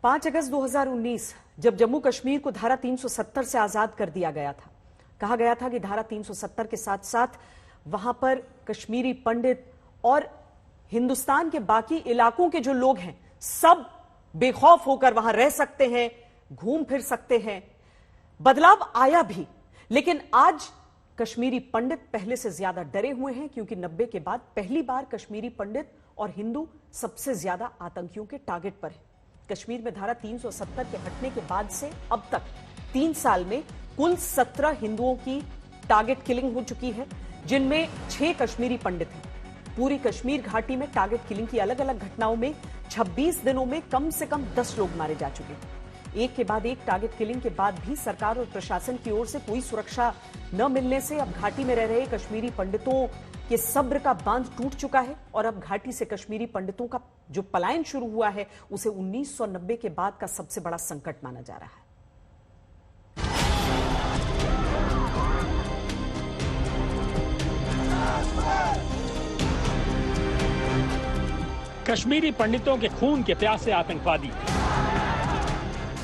5 अगस्त 2019 जब जम्मू कश्मीर को धारा 370 से आजाद कर दिया गया था, कहा गया था कि धारा 370 के साथ साथ वहां पर कश्मीरी पंडित और हिंदुस्तान के बाकी इलाकों के जो लोग हैं सब बेखौफ होकर वहां रह सकते हैं, घूम फिर सकते हैं। बदलाव आया भी, लेकिन आज कश्मीरी पंडित पहले से ज्यादा डरे हुए हैं, क्योंकि 90 के बाद पहली बार कश्मीरी पंडित और हिंदू सबसे ज्यादा आतंकियों के टारगेट पर है। कश्मीर में धारा 370 के हटने के बाद से अब तक 3 साल में कुल 17 हिंदुओं की टारगेट किलिंग हो चुकी है, जिनमें 6 कश्मीरी पंडित हैं। पूरी कश्मीर घाटी में टारगेट किलिंग की अलग अलग घटनाओं में 26 दिनों में कम से कम 10 लोग मारे जा चुके हैं। एक के बाद एक टारगेट किलिंग के बाद भी सरकार और प्रशासन की ओर से कोई सुरक्षा न मिलने से अब घाटी में रह रहे कश्मीरी पंडितों के सब्र का बांध टूट चुका है और अब घाटी से कश्मीरी पंडितों का जो पलायन शुरू हुआ है उसे 1990 के बाद का सबसे बड़ा संकट माना जा रहा है। कश्मीरी पंडितों के खून के प्यासे आतंकवादी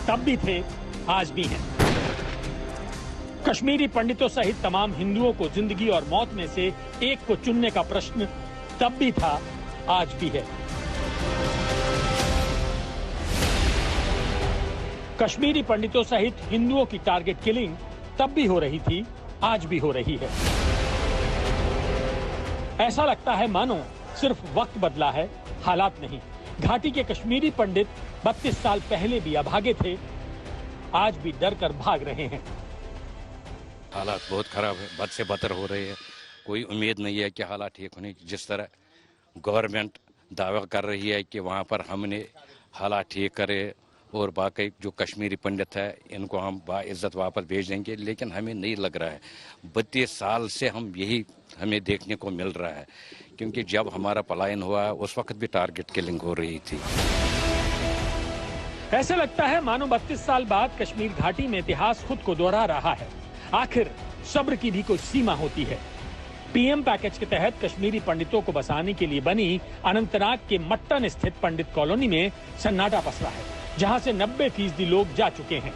तब भी थे, आज भी हैं। कश्मीरी पंडितों सहित तमाम हिंदुओं को जिंदगी और मौत में से एक को चुनने का प्रश्न तब भी था, आज भी है। कश्मीरी पंडितों सहित हिंदुओं की टारगेट किलिंग तब भी हो रही थी, आज भी हो रही है। ऐसा लगता है मानो सिर्फ वक्त बदला है, हालात नहीं। घाटी के कश्मीरी पंडित 32 साल पहले भी अभागे थे, आज भी डर कर भाग रहे हैं। हालात बहुत खराब है, बद से बदतर हो रहे हैं। कोई उम्मीद नहीं है कि हालात ठीक होने की। जिस तरह गवर्नमेंट दावा कर रही है कि वहां पर हमने हालात ठीक करे और बाकी जो कश्मीरी पंडित है इनको हम बाइज्जत वापस भेज देंगे, लेकिन हमें नहीं लग रहा है। 32 साल से हम यही हमें देखने को मिल रहा है, क्योंकि जब हमारा पलायन हुआ उस वक्त भी टारगेट किलिंग हो रही थी। ऐसे लगता है मानो 32 साल बाद कश्मीर घाटी में इतिहास खुद को दोहरा रहा है। आखिर सब्र की भी कोई सीमा होती है। पीएम पैकेज के तहत कश्मीरी पंडितों को बसाने के लिए बनी अनंतनाग के मट्टन स्थित पंडित कॉलोनी में सन्नाटा पसरा है, जहां से 90% लोग जा चुके हैं।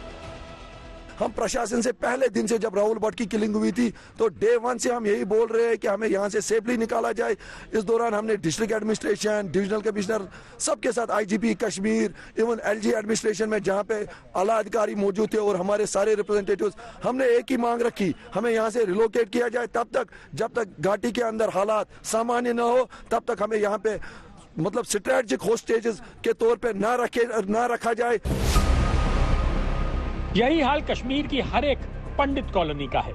हम प्रशासन से पहले दिन से, जब राहुल भट्ट की किलिंग हुई थी, तो डे 1 से हम यही बोल रहे हैं कि हमें यहाँ से सेफली निकाला जाए। इस दौरान हमने डिस्ट्रिक्ट एडमिनिस्ट्रेशन, डिविजनल कमिश्नर सबके साथ, IGP Kashmir, even LG administration में जहाँ पे आला अधिकारी मौजूद थे और हमारे सारे रिप्रेजेंटेटिव्स, हमने एक ही मांग रखी, हमें यहाँ से रिलोकेट किया जाए। तब तक जब तक घाटी के अंदर हालात सामान्य न हो, तब तक हमें यहाँ पे मतलब स्ट्रेटेजिक होस्टेजेस के तौर पे ना रखा जाए। यही हाल कश्मीर की हर एक पंडित कॉलोनी का है,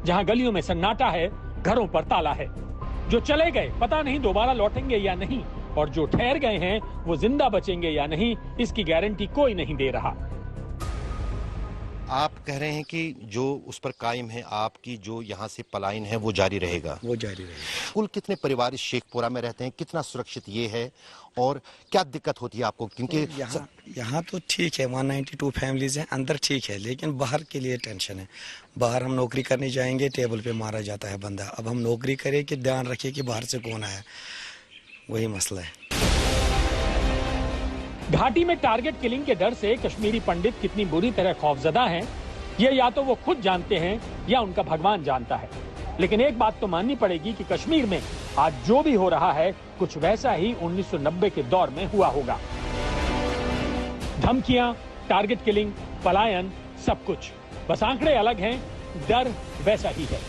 जहां गलियों में सन्नाटा है, घरों पर ताला है। जो चले गए पता नहीं दोबारा लौटेंगे या नहीं, और जो ठहर गए हैं वो जिंदा बचेंगे या नहीं, इसकी गारंटी कोई नहीं दे रहा। आप कह रहे हैं कि जो उस पर कायम है, आपकी जो यहाँ से पलायन है वो जारी रहेगा? वो जारी रहेगा। कुल कितने परिवार इस शेखपुरा में रहते हैं, कितना सुरक्षित ये है और क्या दिक्कत होती है आपको? क्योंकि यहाँ तो ठीक है, 192 फैमिलीज हैं, अंदर ठीक है, लेकिन बाहर के लिए टेंशन है। बाहर हम नौकरी करने जाएंगे, टेबल पे मारा जाता है बंदा। अब हम नौकरी करें कि ध्यान रखें कि बाहर से कौन आया, वही मसला है। घाटी में टारगेट किलिंग के डर से कश्मीरी पंडित कितनी बुरी तरह खौफजदा हैं, ये या तो वो खुद जानते हैं या उनका भगवान जानता है। लेकिन एक बात तो माननी पड़ेगी कि कश्मीर में आज जो भी हो रहा है कुछ वैसा ही 1990 के दौर में हुआ होगा। धमकियां, टारगेट किलिंग, पलायन, सब कुछ, बस आंकड़े अलग हैं, डर वैसा ही है।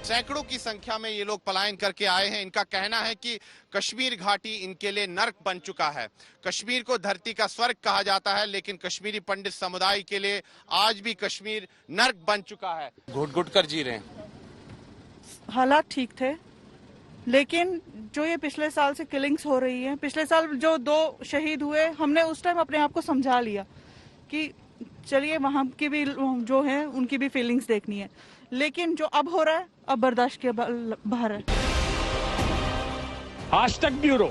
सैकड़ों की संख्या में ये लोग पलायन करके आए हैं। इनका कहना है कि कश्मीर घाटी इनके लिए नर्क बन चुका है। कश्मीर को धरती का स्वर्ग कहा जाता है, लेकिन कश्मीरी पंडित समुदाय के लिए आज भी कश्मीर नर्क बन चुका है। घुट-घुट कर जी रहे हैं। हालात ठीक थे, लेकिन जो ये पिछले साल से किलिंग्स हो रही हैं, पिछले साल जो 2 शहीद हुए, हमने उस टाइम अपने आप को समझा लिया कि चलिए वहां की भी जो है उनकी भी फीलिंग्स देखनी है, लेकिन जो अब हो रहा है अब बर्दाश्त के बाहर है। आज तक ब्यूरो।